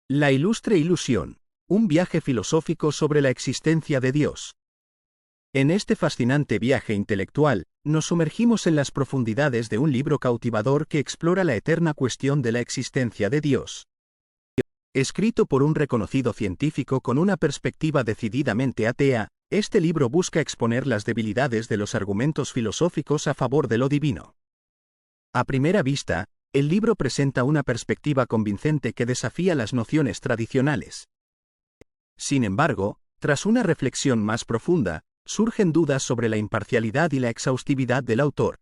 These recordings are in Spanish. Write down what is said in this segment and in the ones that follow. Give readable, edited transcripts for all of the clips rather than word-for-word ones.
La ilustre ilusión, un viaje filosófico sobre la existencia de Dios. En este fascinante viaje intelectual, nos sumergimos en las profundidades de un libro cautivador que explora la eterna cuestión de la existencia de Dios. Escrito por un reconocido científico con una perspectiva decididamente atea, este libro busca exponer las debilidades de los argumentos filosóficos a favor de lo divino. A primera vista, el libro presenta una perspectiva convincente que desafía las nociones tradicionales. Sin embargo, tras una reflexión más profunda, surgen dudas sobre la imparcialidad y la exhaustividad del autor.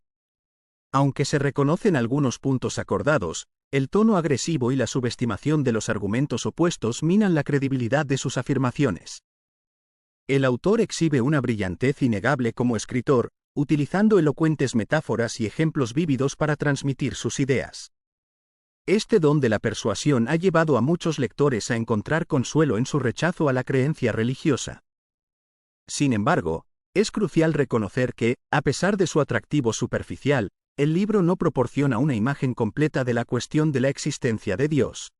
Aunque se reconocen algunos puntos acordados, el tono agresivo y la subestimación de los argumentos opuestos minan la credibilidad de sus afirmaciones. El autor exhibe una brillantez innegable como escritor, utilizando elocuentes metáforas y ejemplos vívidos para transmitir sus ideas. Este don de la persuasión ha llevado a muchos lectores a encontrar consuelo en su rechazo a la creencia religiosa. Sin embargo, es crucial reconocer que, a pesar de su atractivo superficial, el libro no proporciona una imagen completa de la cuestión de la existencia de Dios.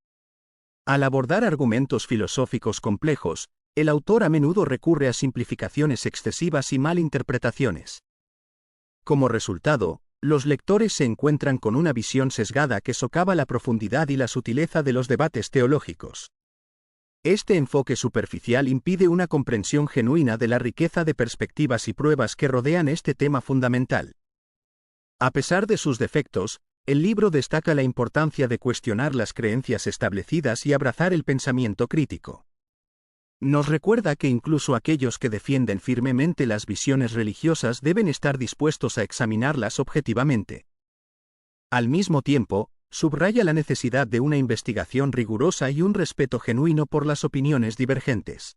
Al abordar argumentos filosóficos complejos, el autor a menudo recurre a simplificaciones excesivas y malinterpretaciones. Como resultado, los lectores se encuentran con una visión sesgada que socava la profundidad y la sutileza de los debates teológicos. Este enfoque superficial impide una comprensión genuina de la riqueza de perspectivas y pruebas que rodean este tema fundamental. A pesar de sus defectos, el libro destaca la importancia de cuestionar las creencias establecidas y abrazar el pensamiento crítico. Nos recuerda que incluso aquellos que defienden firmemente las visiones religiosas deben estar dispuestos a examinarlas objetivamente. Al mismo tiempo, subraya la necesidad de una investigación rigurosa y un respeto genuino por las opiniones divergentes.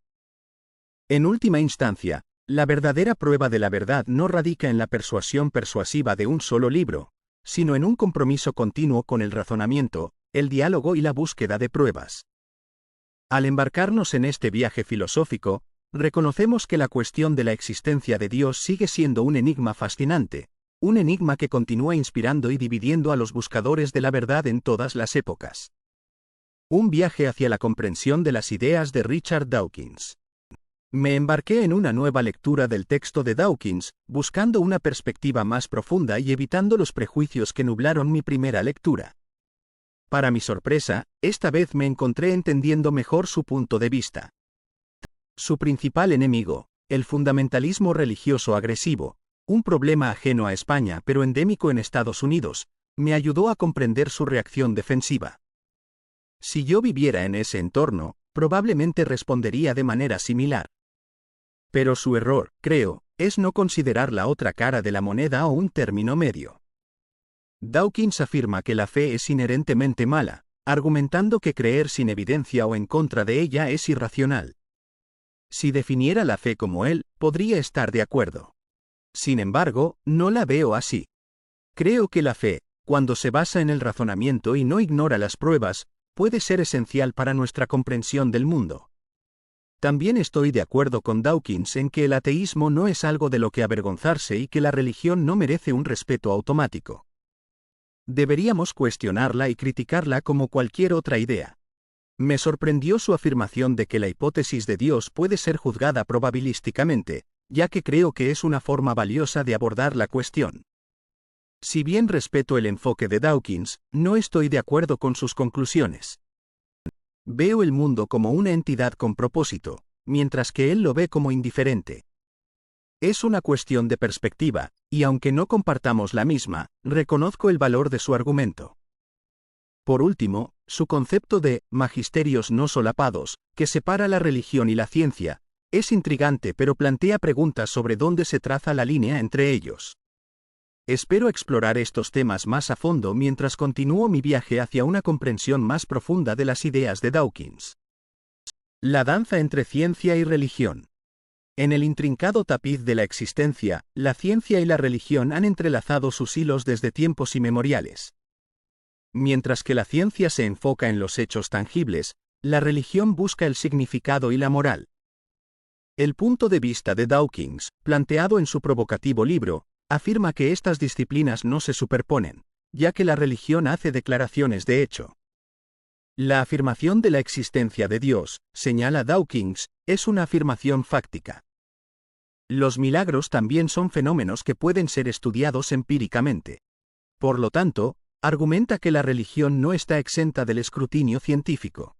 En última instancia, la verdadera prueba de la verdad no radica en la persuasión persuasiva de un solo libro, sino en un compromiso continuo con el razonamiento, el diálogo y la búsqueda de pruebas. Al embarcarnos en este viaje filosófico, reconocemos que la cuestión de la existencia de Dios sigue siendo un enigma fascinante, un enigma que continúa inspirando y dividiendo a los buscadores de la verdad en todas las épocas. Un viaje hacia la comprensión de las ideas de Richard Dawkins. Me embarqué en una nueva lectura del texto de Dawkins, buscando una perspectiva más profunda y evitando los prejuicios que nublaron mi primera lectura. Para mi sorpresa, esta vez me encontré entendiendo mejor su punto de vista. Su principal enemigo, el fundamentalismo religioso agresivo, un problema ajeno a España pero endémico en Estados Unidos, me ayudó a comprender su reacción defensiva. Si yo viviera en ese entorno, probablemente respondería de manera similar. Pero su error, creo, es no considerar la otra cara de la moneda o un término medio. Dawkins afirma que la fe es inherentemente mala, argumentando que creer sin evidencia o en contra de ella es irracional. Si definiera la fe como él, podría estar de acuerdo. Sin embargo, no la veo así. Creo que la fe, cuando se basa en el razonamiento y no ignora las pruebas, puede ser esencial para nuestra comprensión del mundo. También estoy de acuerdo con Dawkins en que el ateísmo no es algo de lo que avergonzarse y que la religión no merece un respeto automático. Deberíamos cuestionarla y criticarla como cualquier otra idea. Me sorprendió su afirmación de que la hipótesis de Dios puede ser juzgada probabilísticamente, ya que creo que es una forma valiosa de abordar la cuestión. Si bien respeto el enfoque de Dawkins, no estoy de acuerdo con sus conclusiones. Veo el mundo como una entidad con propósito, mientras que él lo ve como indiferente. Es una cuestión de perspectiva, y aunque no compartamos la misma, reconozco el valor de su argumento. Por último, su concepto de magisterios no solapados, que separa la religión y la ciencia, es intrigante pero plantea preguntas sobre dónde se traza la línea entre ellos. Espero explorar estos temas más a fondo mientras continúo mi viaje hacia una comprensión más profunda de las ideas de Dawkins. La danza entre ciencia y religión. En el intrincado tapiz de la existencia, la ciencia y la religión han entrelazado sus hilos desde tiempos inmemoriales. Mientras que la ciencia se enfoca en los hechos tangibles, la religión busca el significado y la moral. El punto de vista de Dawkins, planteado en su provocativo libro, afirma que estas disciplinas no se superponen, ya que la religión hace declaraciones de hecho. La afirmación de la existencia de Dios, señala Dawkins, es una afirmación fáctica. Los milagros también son fenómenos que pueden ser estudiados empíricamente. Por lo tanto, argumenta que la religión no está exenta del escrutinio científico.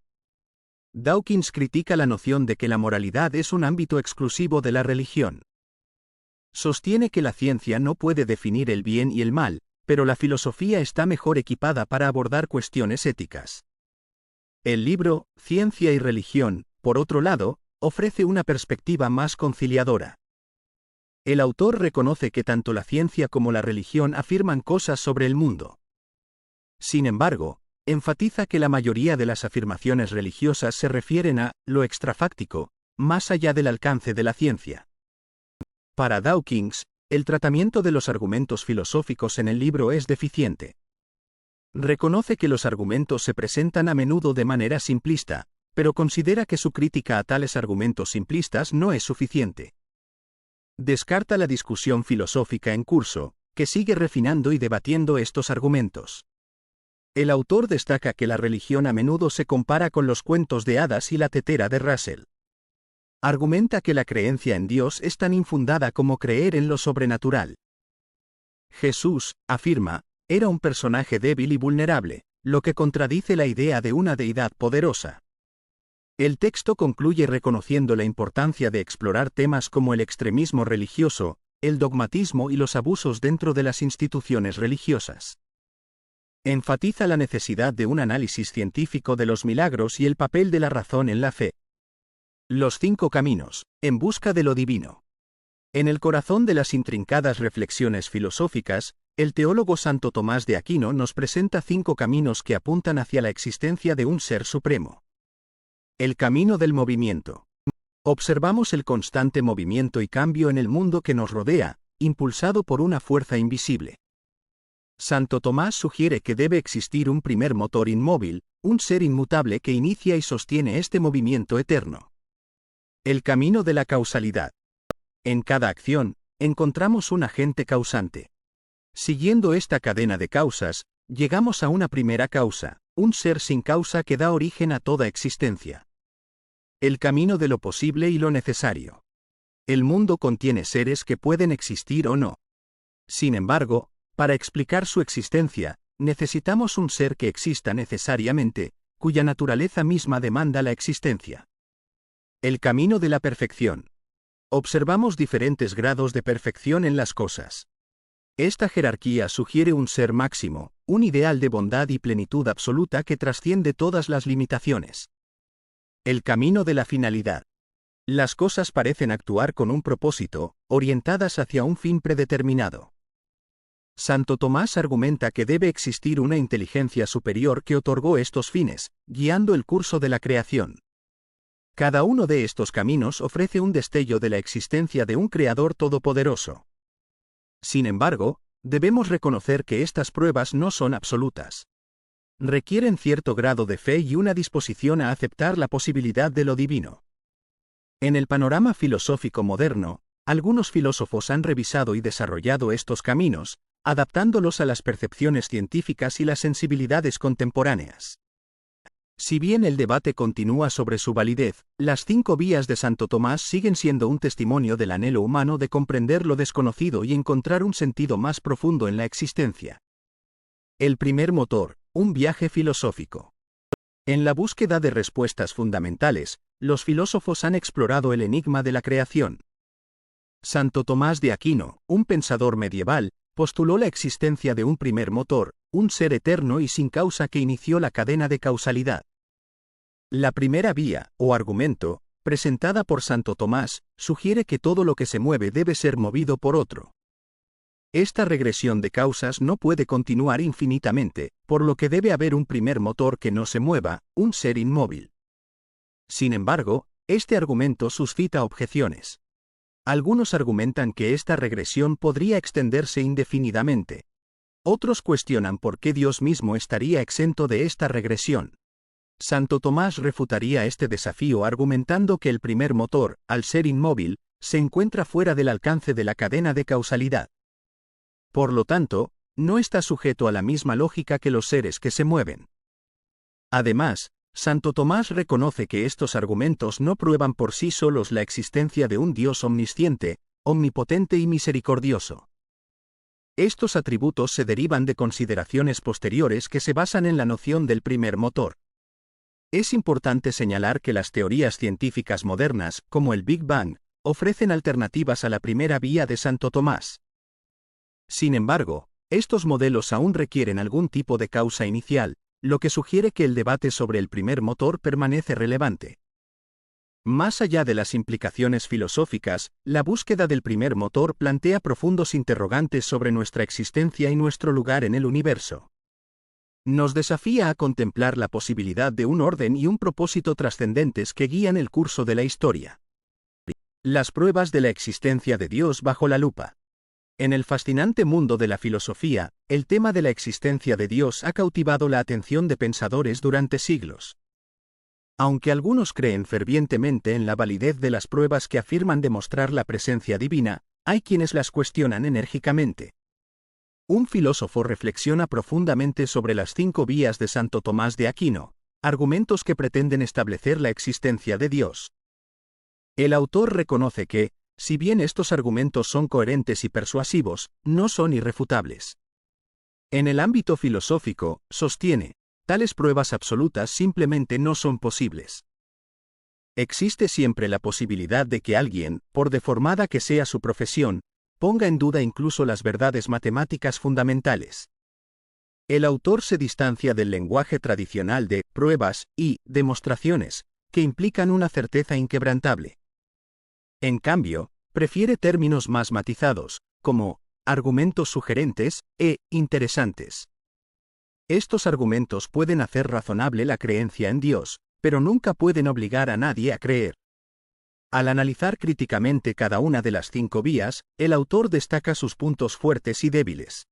Dawkins critica la noción de que la moralidad es un ámbito exclusivo de la religión. Sostiene que la ciencia no puede definir el bien y el mal, pero la filosofía está mejor equipada para abordar cuestiones éticas. El libro, Ciencia y Religión, por otro lado, ofrece una perspectiva más conciliadora. El autor reconoce que tanto la ciencia como la religión afirman cosas sobre el mundo. Sin embargo, enfatiza que la mayoría de las afirmaciones religiosas se refieren a lo extrafáctico, más allá del alcance de la ciencia. Para Dawkins, el tratamiento de los argumentos filosóficos en el libro es deficiente. Reconoce que los argumentos se presentan a menudo de manera simplista, pero considera que su crítica a tales argumentos simplistas no es suficiente. Descarta la discusión filosófica en curso, que sigue refinando y debatiendo estos argumentos. El autor destaca que la religión a menudo se compara con los cuentos de hadas y la tetera de Russell. Argumenta que la creencia en Dios es tan infundada como creer en lo sobrenatural. Jesús, afirma, era un personaje débil y vulnerable, lo que contradice la idea de una deidad poderosa. El texto concluye reconociendo la importancia de explorar temas como el extremismo religioso, el dogmatismo y los abusos dentro de las instituciones religiosas. Enfatiza la necesidad de un análisis científico de los milagros y el papel de la razón en la fe. Los 5 caminos, en busca de lo divino. En el corazón de las intrincadas reflexiones filosóficas, el teólogo Santo Tomás de Aquino nos presenta 5 caminos que apuntan hacia la existencia de un ser supremo. El camino del movimiento. Observamos el constante movimiento y cambio en el mundo que nos rodea, impulsado por una fuerza invisible. Santo Tomás sugiere que debe existir un primer motor inmóvil, un ser inmutable que inicia y sostiene este movimiento eterno. El camino de la causalidad. En cada acción, encontramos un agente causante. Siguiendo esta cadena de causas, llegamos a una primera causa, un ser sin causa que da origen a toda existencia. El camino de lo posible y lo necesario. El mundo contiene seres que pueden existir o no. Sin embargo, para explicar su existencia, necesitamos un ser que exista necesariamente, cuya naturaleza misma demanda la existencia. El camino de la perfección. Observamos diferentes grados de perfección en las cosas. Esta jerarquía sugiere un ser máximo, un ideal de bondad y plenitud absoluta que trasciende todas las limitaciones. El camino de la finalidad. Las cosas parecen actuar con un propósito, orientadas hacia un fin predeterminado. Santo Tomás argumenta que debe existir una inteligencia superior que otorgó estos fines, guiando el curso de la creación. Cada uno de estos caminos ofrece un destello de la existencia de un Creador todopoderoso. Sin embargo, debemos reconocer que estas pruebas no son absolutas. Requieren cierto grado de fe y una disposición a aceptar la posibilidad de lo divino. En el panorama filosófico moderno, algunos filósofos han revisado y desarrollado estos caminos, adaptándolos a las percepciones científicas y las sensibilidades contemporáneas. Si bien el debate continúa sobre su validez, las 5 vías de Santo Tomás siguen siendo un testimonio del anhelo humano de comprender lo desconocido y encontrar un sentido más profundo en la existencia. El primer motor, un viaje filosófico. En la búsqueda de respuestas fundamentales, los filósofos han explorado el enigma de la creación. Santo Tomás de Aquino, un pensador medieval, postuló la existencia de un primer motor, un ser eterno y sin causa que inició la cadena de causalidad. La primera vía, o argumento, presentada por Santo Tomás, sugiere que todo lo que se mueve debe ser movido por otro. Esta regresión de causas no puede continuar infinitamente, por lo que debe haber un primer motor que no se mueva, un ser inmóvil. Sin embargo, este argumento suscita objeciones. Algunos argumentan que esta regresión podría extenderse indefinidamente. Otros cuestionan por qué Dios mismo estaría exento de esta regresión. Santo Tomás refutaría este desafío argumentando que el primer motor, al ser inmóvil, se encuentra fuera del alcance de la cadena de causalidad. Por lo tanto, no está sujeto a la misma lógica que los seres que se mueven. Además, Santo Tomás reconoce que estos argumentos no prueban por sí solos la existencia de un Dios omnisciente, omnipotente y misericordioso. Estos atributos se derivan de consideraciones posteriores que se basan en la noción del primer motor. Es importante señalar que las teorías científicas modernas, como el Big Bang, ofrecen alternativas a la primera vía de Santo Tomás. Sin embargo, estos modelos aún requieren algún tipo de causa inicial, lo que sugiere que el debate sobre el primer motor permanece relevante. Más allá de las implicaciones filosóficas, la búsqueda del primer motor plantea profundos interrogantes sobre nuestra existencia y nuestro lugar en el universo. Nos desafía a contemplar la posibilidad de un orden y un propósito trascendentes que guían el curso de la historia. Las pruebas de la existencia de Dios bajo la lupa. En el fascinante mundo de la filosofía, el tema de la existencia de Dios ha cautivado la atención de pensadores durante siglos. Aunque algunos creen fervientemente en la validez de las pruebas que afirman demostrar la presencia divina, hay quienes las cuestionan enérgicamente. Un filósofo reflexiona profundamente sobre las 5 vías de Santo Tomás de Aquino, argumentos que pretenden establecer la existencia de Dios. El autor reconoce que, si bien estos argumentos son coherentes y persuasivos, no son irrefutables. En el ámbito filosófico, sostiene, tales pruebas absolutas simplemente no son posibles. Existe siempre la posibilidad de que alguien, por deformada que sea su profesión, ponga en duda incluso las verdades matemáticas fundamentales. El autor se distancia del lenguaje tradicional de pruebas y demostraciones, que implican una certeza inquebrantable. En cambio, prefiere términos más matizados, como argumentos sugerentes e interesantes. Estos argumentos pueden hacer razonable la creencia en Dios, pero nunca pueden obligar a nadie a creer. Al analizar críticamente cada una de las 5 vías, el autor destaca sus puntos fuertes y débiles.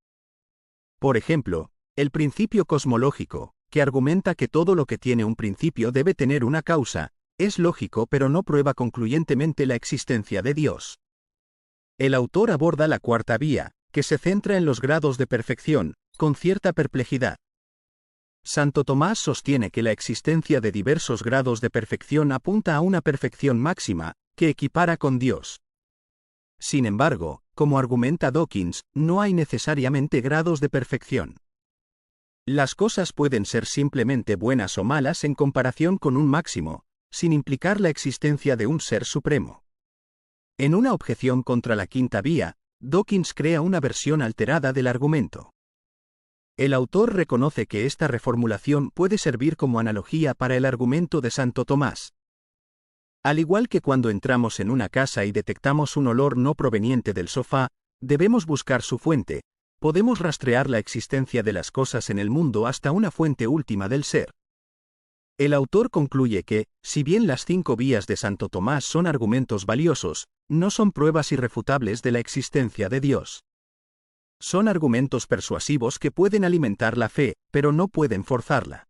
Por ejemplo, el principio cosmológico, que argumenta que todo lo que tiene un principio debe tener una causa, es lógico pero no prueba concluyentemente la existencia de Dios. El autor aborda la 4ª vía, que se centra en los grados de perfección, con cierta perplejidad. Santo Tomás sostiene que la existencia de diversos grados de perfección apunta a una perfección máxima, que equipara con Dios. Sin embargo, como argumenta Dawkins, no hay necesariamente grados de perfección. Las cosas pueden ser simplemente buenas o malas en comparación con un máximo, sin implicar la existencia de un ser supremo. En una objeción contra la 5ª vía, Dawkins crea una versión alterada del argumento. El autor reconoce que esta reformulación puede servir como analogía para el argumento de Santo Tomás. Al igual que cuando entramos en una casa y detectamos un olor no proveniente del sofá, debemos buscar su fuente. Podemos rastrear la existencia de las cosas en el mundo hasta una fuente última del ser. El autor concluye que, si bien las 5 vías de Santo Tomás son argumentos valiosos, no son pruebas irrefutables de la existencia de Dios. Son argumentos persuasivos que pueden alimentar la fe, pero no pueden forzarla.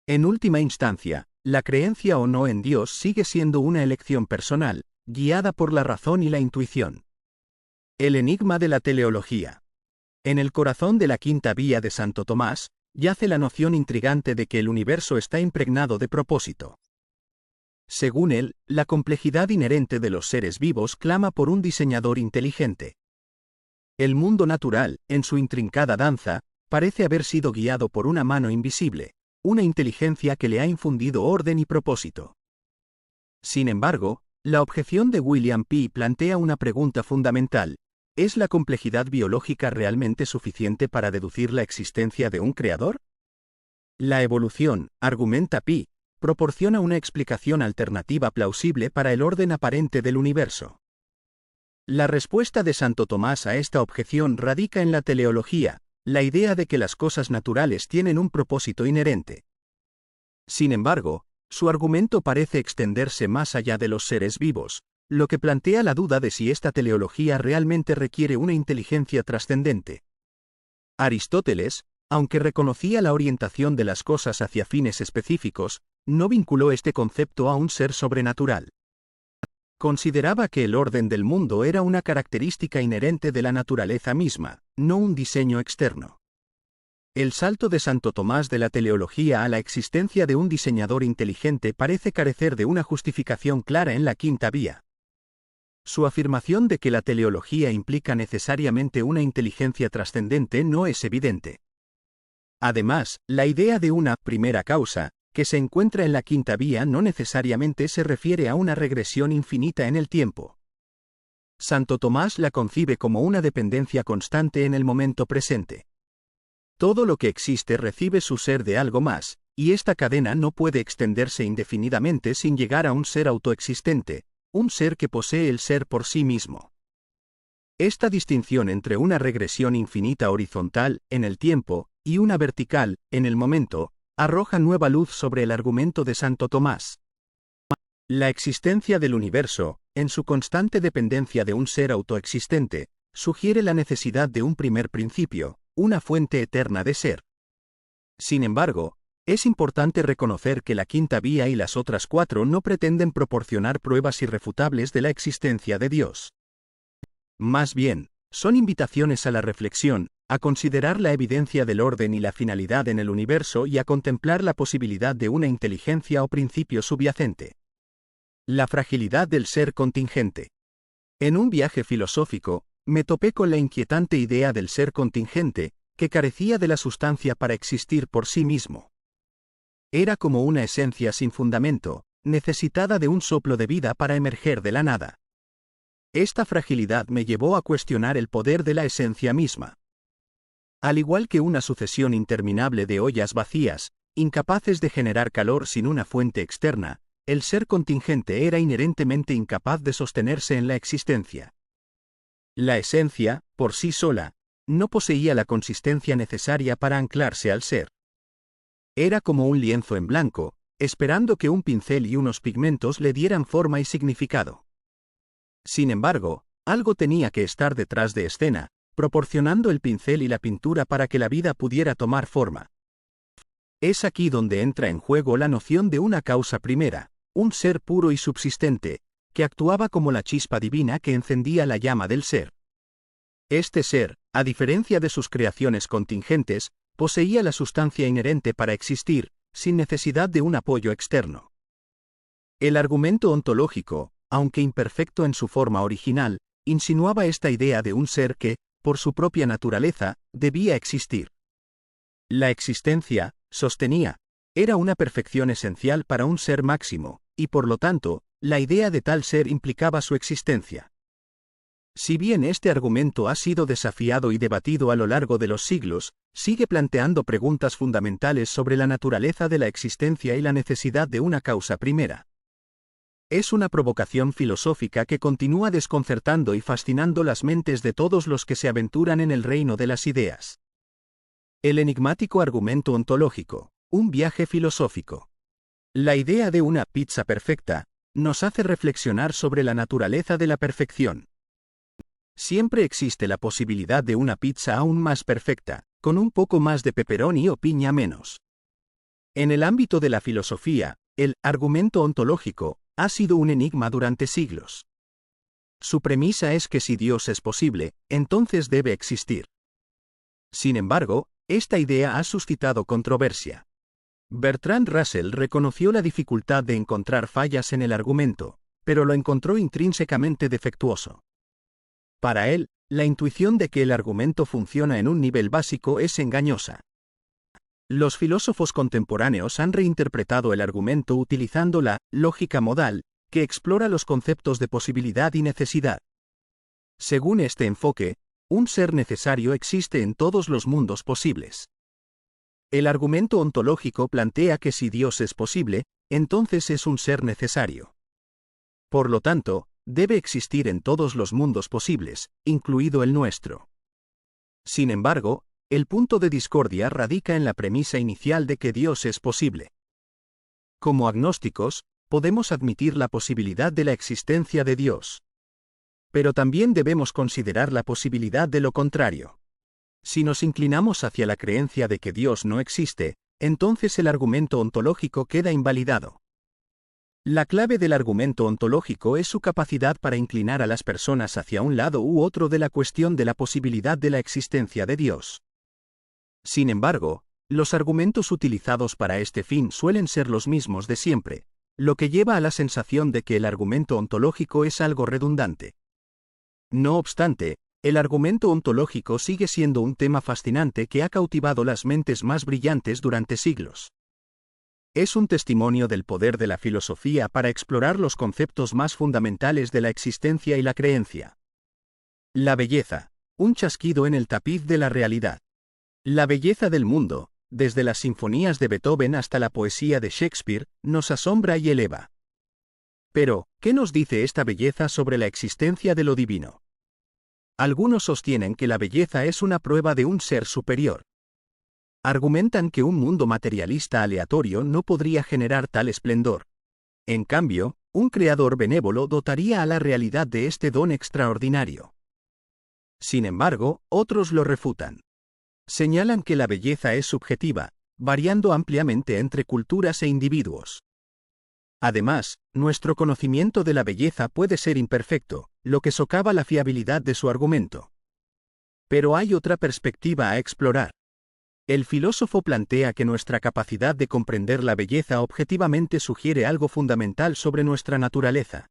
En última instancia, la creencia o no en Dios sigue siendo una elección personal, guiada por la razón y la intuición. El enigma de la teleología. En el corazón de la 5ª vía de Santo Tomás, yace la noción intrigante de que el universo está impregnado de propósito. Según él, la complejidad inherente de los seres vivos clama por un diseñador inteligente. El mundo natural, en su intrincada danza, parece haber sido guiado por una mano invisible, una inteligencia que le ha infundido orden y propósito. Sin embargo, la objeción de William P. plantea una pregunta fundamental: ¿es la complejidad biológica realmente suficiente para deducir la existencia de un creador? La evolución, argumenta P., proporciona una explicación alternativa plausible para el orden aparente del universo. La respuesta de Santo Tomás a esta objeción radica en la teleología, la idea de que las cosas naturales tienen un propósito inherente. Sin embargo, su argumento parece extenderse más allá de los seres vivos, lo que plantea la duda de si esta teleología realmente requiere una inteligencia trascendente. Aristóteles, aunque reconocía la orientación de las cosas hacia fines específicos, no vinculó este concepto a un ser sobrenatural. Consideraba que el orden del mundo era una característica inherente de la naturaleza misma, no un diseño externo. El salto de Santo Tomás de la teleología a la existencia de un diseñador inteligente parece carecer de una justificación clara en la quinta vía. Su afirmación de que la teleología implica necesariamente una inteligencia trascendente no es evidente. Además, la idea de una primera causa, que se encuentra en la quinta vía, no necesariamente se refiere a una regresión infinita en el tiempo. Santo Tomás la concibe como una dependencia constante en el momento presente. Todo lo que existe recibe su ser de algo más, y esta cadena no puede extenderse indefinidamente sin llegar a un ser autoexistente, un ser que posee el ser por sí mismo. Esta distinción entre una regresión infinita horizontal, en el tiempo, y una vertical, en el momento, arroja nueva luz sobre el argumento de Santo Tomás. La existencia del universo, en su constante dependencia de un ser autoexistente, sugiere la necesidad de un primer principio, una fuente eterna de ser. Sin embargo, es importante reconocer que la quinta vía y las otras cuatro no pretenden proporcionar pruebas irrefutables de la existencia de Dios. Más bien, son invitaciones a la reflexión, a considerar la evidencia del orden y la finalidad en el universo y a contemplar la posibilidad de una inteligencia o principio subyacente. La fragilidad del ser contingente. En un viaje filosófico, me topé con la inquietante idea del ser contingente, que carecía de la sustancia para existir por sí mismo. Era como una esencia sin fundamento, necesitada de un soplo de vida para emerger de la nada. Esta fragilidad me llevó a cuestionar el poder de la esencia misma. Al igual que una sucesión interminable de ollas vacías, incapaces de generar calor sin una fuente externa, el ser contingente era inherentemente incapaz de sostenerse en la existencia. La esencia, por sí sola, no poseía la consistencia necesaria para anclarse al ser. Era como un lienzo en blanco, esperando que un pincel y unos pigmentos le dieran forma y significado. Sin embargo, algo tenía que estar detrás de escena, proporcionando el pincel y la pintura para que la vida pudiera tomar forma. Es aquí donde entra en juego la noción de una causa primera, un ser puro y subsistente, que actuaba como la chispa divina que encendía la llama del ser. Este ser, a diferencia de sus creaciones contingentes, poseía la sustancia inherente para existir, sin necesidad de un apoyo externo. El argumento ontológico, aunque imperfecto en su forma original, insinuaba esta idea de un ser que, por su propia naturaleza, debía existir. La existencia, sostenía, era una perfección esencial para un ser máximo, y por lo tanto, la idea de tal ser implicaba su existencia. Si bien este argumento ha sido desafiado y debatido a lo largo de los siglos, sigue planteando preguntas fundamentales sobre la naturaleza de la existencia y la necesidad de una causa primera. Es una provocación filosófica que continúa desconcertando y fascinando las mentes de todos los que se aventuran en el reino de las ideas. El enigmático argumento ontológico, un viaje filosófico. La idea de una pizza perfecta nos hace reflexionar sobre la naturaleza de la perfección. Siempre existe la posibilidad de una pizza aún más perfecta, con un poco más de pepperoni o piña menos. En el ámbito de la filosofía, el argumento ontológico ha sido un enigma durante siglos. Su premisa es que si Dios es posible, entonces debe existir. Sin embargo, esta idea ha suscitado controversia. Bertrand Russell reconoció la dificultad de encontrar fallas en el argumento, pero lo encontró intrínsecamente defectuoso. Para él, la intuición de que el argumento funciona en un nivel básico es engañosa. Los filósofos contemporáneos han reinterpretado el argumento utilizando la lógica modal, que explora los conceptos de posibilidad y necesidad. Según este enfoque, un ser necesario existe en todos los mundos posibles. El argumento ontológico plantea que si Dios es posible, entonces es un ser necesario. Por lo tanto, debe existir en todos los mundos posibles, incluido el nuestro. Sin embargo, el punto de discordia radica en la premisa inicial de que Dios es posible. Como agnósticos, podemos admitir la posibilidad de la existencia de Dios. Pero también debemos considerar la posibilidad de lo contrario. Si nos inclinamos hacia la creencia de que Dios no existe, entonces el argumento ontológico queda invalidado. La clave del argumento ontológico es su capacidad para inclinar a las personas hacia un lado u otro de la cuestión de la posibilidad de la existencia de Dios. Sin embargo, los argumentos utilizados para este fin suelen ser los mismos de siempre, lo que lleva a la sensación de que el argumento ontológico es algo redundante. No obstante, el argumento ontológico sigue siendo un tema fascinante que ha cautivado las mentes más brillantes durante siglos. Es un testimonio del poder de la filosofía para explorar los conceptos más fundamentales de la existencia y la creencia. La belleza, un chasquido en el tapiz de la realidad. La belleza del mundo, desde las sinfonías de Beethoven hasta la poesía de Shakespeare, nos asombra y eleva. Pero, ¿qué nos dice esta belleza sobre la existencia de lo divino? Algunos sostienen que la belleza es una prueba de un ser superior. Argumentan que un mundo materialista aleatorio no podría generar tal esplendor. En cambio, un creador benévolo dotaría a la realidad de este don extraordinario. Sin embargo, otros lo refutan. Señalan que la belleza es subjetiva, variando ampliamente entre culturas e individuos. Además, nuestro conocimiento de la belleza puede ser imperfecto, lo que socava la fiabilidad de su argumento. Pero hay otra perspectiva a explorar. El filósofo plantea que nuestra capacidad de comprender la belleza objetivamente sugiere algo fundamental sobre nuestra naturaleza.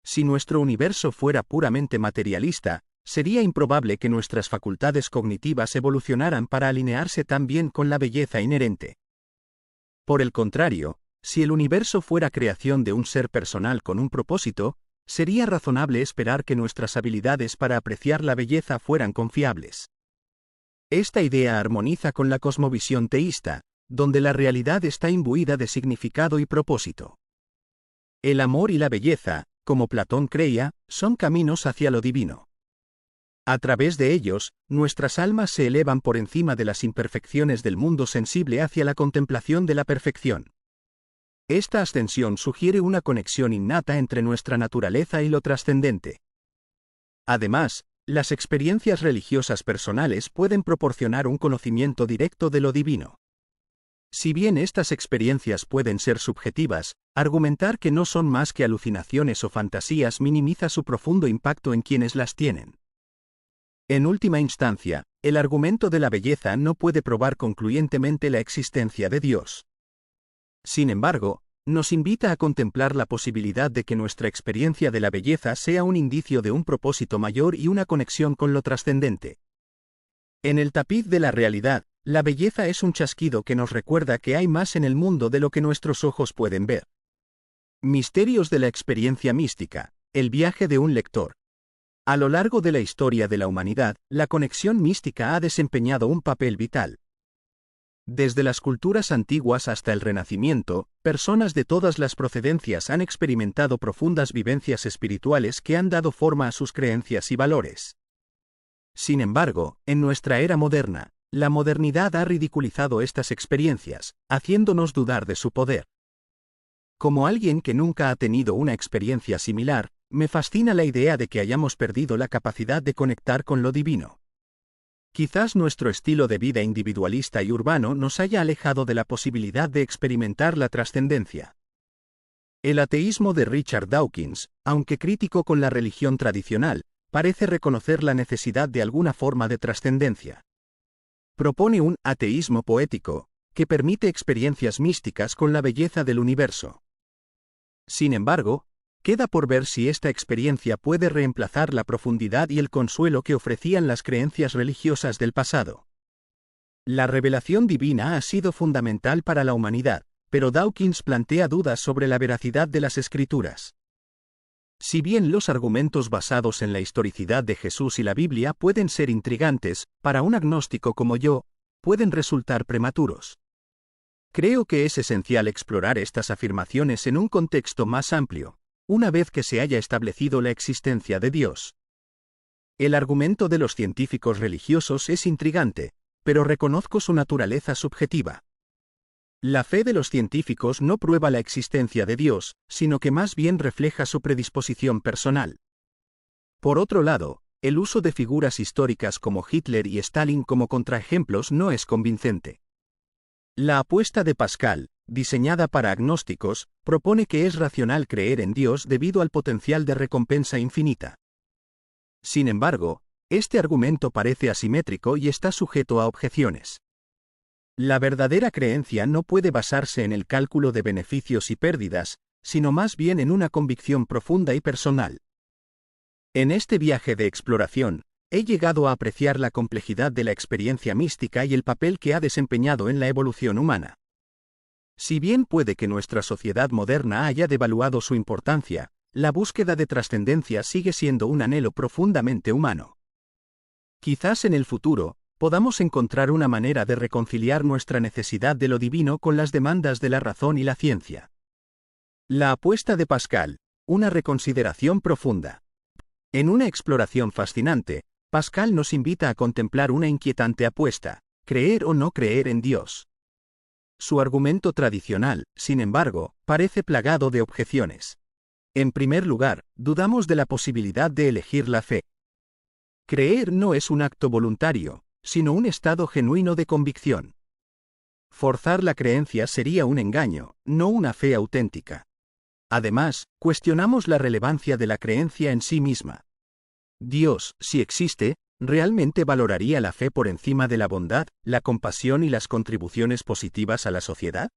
Si nuestro universo fuera puramente materialista, sería improbable que nuestras facultades cognitivas evolucionaran para alinearse tan bien con la belleza inherente. Por el contrario, si el universo fuera creación de un ser personal con un propósito, sería razonable esperar que nuestras habilidades para apreciar la belleza fueran confiables. Esta idea armoniza con la cosmovisión teísta, donde la realidad está imbuida de significado y propósito. El amor y la belleza, como Platón creía, son caminos hacia lo divino. A través de ellos, nuestras almas se elevan por encima de las imperfecciones del mundo sensible hacia la contemplación de la perfección. Esta ascensión sugiere una conexión innata entre nuestra naturaleza y lo trascendente. Además, las experiencias religiosas personales pueden proporcionar un conocimiento directo de lo divino. Si bien estas experiencias pueden ser subjetivas, argumentar que no son más que alucinaciones o fantasías minimiza su profundo impacto en quienes las tienen. En última instancia, el argumento de la belleza no puede probar concluyentemente la existencia de Dios. Sin embargo, nos invita a contemplar la posibilidad de que nuestra experiencia de la belleza sea un indicio de un propósito mayor y una conexión con lo trascendente. En el tapiz de la realidad, la belleza es un chasquido que nos recuerda que hay más en el mundo de lo que nuestros ojos pueden ver. Misterios de la experiencia mística, el viaje de un lector. A lo largo de la historia de la humanidad, la conexión mística ha desempeñado un papel vital. Desde las culturas antiguas hasta el Renacimiento, personas de todas las procedencias han experimentado profundas vivencias espirituales que han dado forma a sus creencias y valores. Sin embargo, en nuestra era moderna, la modernidad ha ridiculizado estas experiencias, haciéndonos dudar de su poder. Como alguien que nunca ha tenido una experiencia similar, me fascina la idea de que hayamos perdido la capacidad de conectar con lo divino. Quizás nuestro estilo de vida individualista y urbano nos haya alejado de la posibilidad de experimentar la trascendencia. El ateísmo de Richard Dawkins, aunque crítico con la religión tradicional, parece reconocer la necesidad de alguna forma de trascendencia. Propone un ateísmo poético, que permite experiencias místicas con la belleza del universo. Sin embargo, queda por ver si esta experiencia puede reemplazar la profundidad y el consuelo que ofrecían las creencias religiosas del pasado. La revelación divina ha sido fundamental para la humanidad, pero Dawkins plantea dudas sobre la veracidad de las Escrituras. Si bien los argumentos basados en la historicidad de Jesús y la Biblia pueden ser intrigantes, para un agnóstico como yo, pueden resultar prematuros. Creo que es esencial explorar estas afirmaciones en un contexto más amplio, una vez que se haya establecido la existencia de Dios. El argumento de los científicos religiosos es intrigante, pero reconozco su naturaleza subjetiva. La fe de los científicos no prueba la existencia de Dios, sino que más bien refleja su predisposición personal. Por otro lado, el uso de figuras históricas como Hitler y Stalin como contraejemplos no es convincente. La apuesta de Pascal, diseñada para agnósticos, propone que es racional creer en Dios debido al potencial de recompensa infinita. Sin embargo, Este argumento parece asimétrico y está sujeto a objeciones. La verdadera creencia no puede basarse en el cálculo de beneficios y pérdidas, sino más bien en una convicción profunda y personal. En este viaje de exploración, he llegado a apreciar la complejidad de la experiencia mística y el papel que ha desempeñado en la evolución humana. Si bien puede que nuestra sociedad moderna haya devaluado su importancia, la búsqueda de trascendencia sigue siendo un anhelo profundamente humano. Quizás en el futuro, podamos encontrar una manera de reconciliar nuestra necesidad de lo divino con las demandas de la razón y la ciencia. La apuesta de Pascal, una reconsideración profunda. En una exploración fascinante, Pascal nos invita a contemplar una inquietante apuesta: creer o no creer en Dios. Su argumento tradicional, sin embargo, parece plagado de objeciones. En primer lugar, dudamos de la posibilidad de elegir la fe. Creer no es un acto voluntario, sino un estado genuino de convicción. Forzar la creencia sería un engaño, no una fe auténtica. Además, cuestionamos la relevancia de la creencia en sí misma. Dios, si existe, ¿realmente valoraría la fe por encima de la bondad, la compasión y las contribuciones positivas a la sociedad?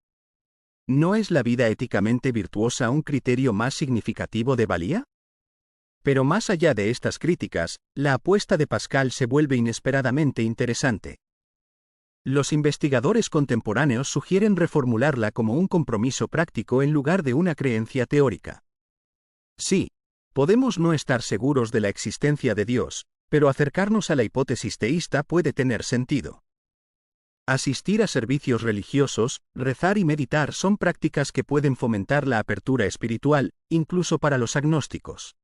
¿No es la vida éticamente virtuosa un criterio más significativo de valía? Pero más allá de estas críticas, la apuesta de Pascal se vuelve inesperadamente interesante. Los investigadores contemporáneos sugieren reformularla como un compromiso práctico en lugar de una creencia teórica. Sí, podemos no estar seguros de la existencia de Dios, pero acercarnos a la hipótesis teísta puede tener sentido. Asistir a servicios religiosos, rezar y meditar son prácticas que pueden fomentar la apertura espiritual, incluso para los agnósticos.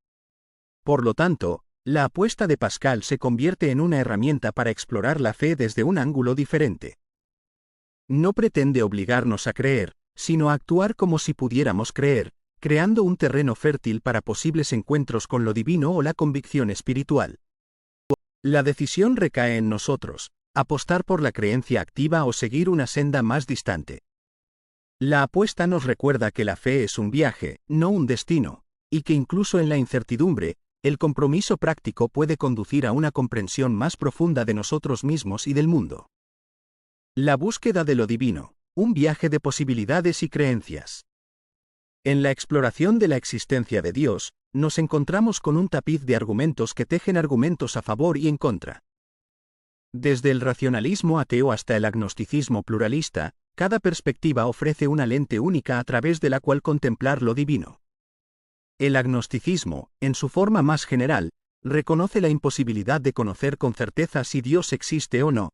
Por lo tanto, la apuesta de Pascal se convierte en una herramienta para explorar la fe desde un ángulo diferente. No pretende obligarnos a creer, sino a actuar como si pudiéramos creer, creando un terreno fértil para posibles encuentros con lo divino o la convicción espiritual. La decisión recae en nosotros: apostar por la creencia activa o seguir una senda más distante. La apuesta nos recuerda que la fe es un viaje, no un destino, y que incluso en la incertidumbre, el compromiso práctico puede conducir a una comprensión más profunda de nosotros mismos y del mundo. La búsqueda de lo divino, un viaje de posibilidades y creencias. En la exploración de la existencia de Dios, nos encontramos con un tapiz de argumentos que tejen argumentos a favor y en contra. Desde el racionalismo ateo hasta el agnosticismo pluralista, cada perspectiva ofrece una lente única a través de la cual contemplar lo divino. El agnosticismo, en su forma más general, reconoce la imposibilidad de conocer con certeza si Dios existe o no.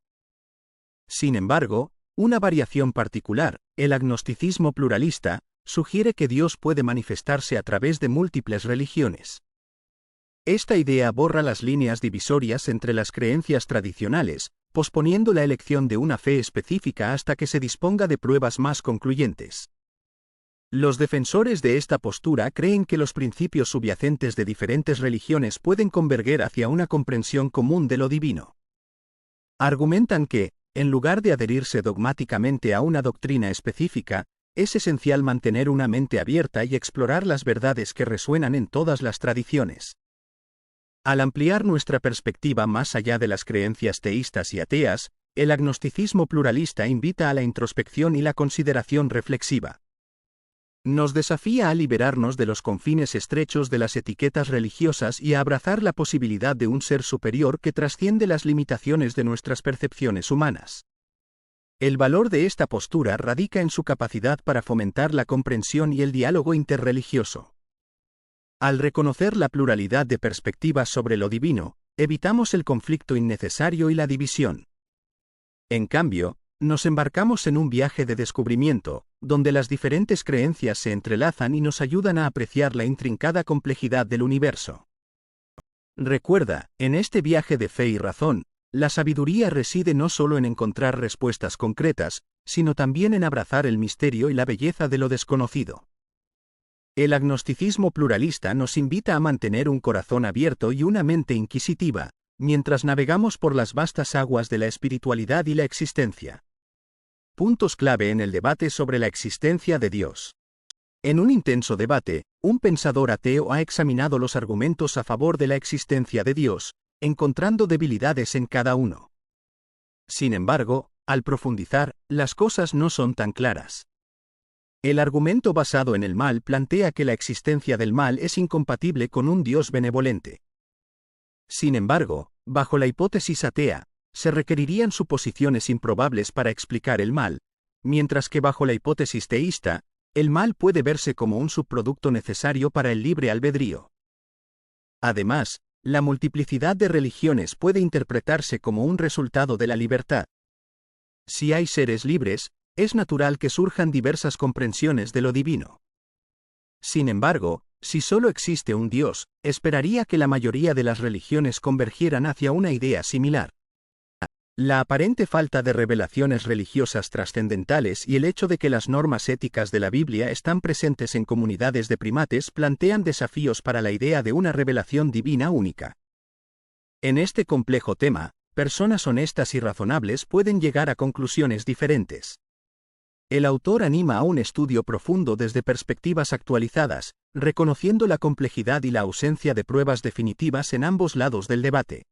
Sin embargo, una variación particular, el agnosticismo pluralista, sugiere que Dios puede manifestarse a través de múltiples religiones. Esta idea borra las líneas divisorias entre las creencias tradicionales, posponiendo la elección de una fe específica hasta que se disponga de pruebas más concluyentes. Los defensores de esta postura creen que los principios subyacentes de diferentes religiones pueden converger hacia una comprensión común de lo divino. Argumentan que, en lugar de adherirse dogmáticamente a una doctrina específica, es esencial mantener una mente abierta y explorar las verdades que resuenan en todas las tradiciones. Al ampliar nuestra perspectiva más allá de las creencias teístas y ateas, el agnosticismo pluralista invita a la introspección y la consideración reflexiva. Nos desafía a liberarnos de los confines estrechos de las etiquetas religiosas y a abrazar la posibilidad de un ser superior que trasciende las limitaciones de nuestras percepciones humanas. El valor de esta postura radica en su capacidad para fomentar la comprensión y el diálogo interreligioso. Al reconocer la pluralidad de perspectivas sobre lo divino, evitamos el conflicto innecesario y la división. En cambio, nos embarcamos en un viaje de descubrimiento, donde las diferentes creencias se entrelazan y nos ayudan a apreciar la intrincada complejidad del universo. Recuerda, en este viaje de fe y razón, la sabiduría reside no solo en encontrar respuestas concretas, sino también en abrazar el misterio y la belleza de lo desconocido. El agnosticismo pluralista nos invita a mantener un corazón abierto y una mente inquisitiva, mientras navegamos por las vastas aguas de la espiritualidad y la existencia. Puntos clave en el debate sobre la existencia de Dios. En un intenso debate, un pensador ateo ha examinado los argumentos a favor de la existencia de Dios, encontrando debilidades en cada uno. Sin embargo, al profundizar, las cosas no son tan claras. El argumento basado en el mal plantea que la existencia del mal es incompatible con un Dios benevolente. Sin embargo, bajo la hipótesis atea, se requerirían suposiciones improbables para explicar el mal, mientras que bajo la hipótesis teísta, el mal puede verse como un subproducto necesario para el libre albedrío. Además, la multiplicidad de religiones puede interpretarse como un resultado de la libertad. Si hay seres libres, es natural que surjan diversas comprensiones de lo divino. Sin embargo, si solo existe un Dios, esperaría que la mayoría de las religiones convergieran hacia una idea similar. La aparente falta de revelaciones religiosas trascendentales y el hecho de que las normas éticas de la Biblia están presentes en comunidades de primates plantean desafíos para la idea de una revelación divina única. En este complejo tema, personas honestas y razonables pueden llegar a conclusiones diferentes. El autor anima a un estudio profundo desde perspectivas actualizadas, reconociendo la complejidad y la ausencia de pruebas definitivas en ambos lados del debate.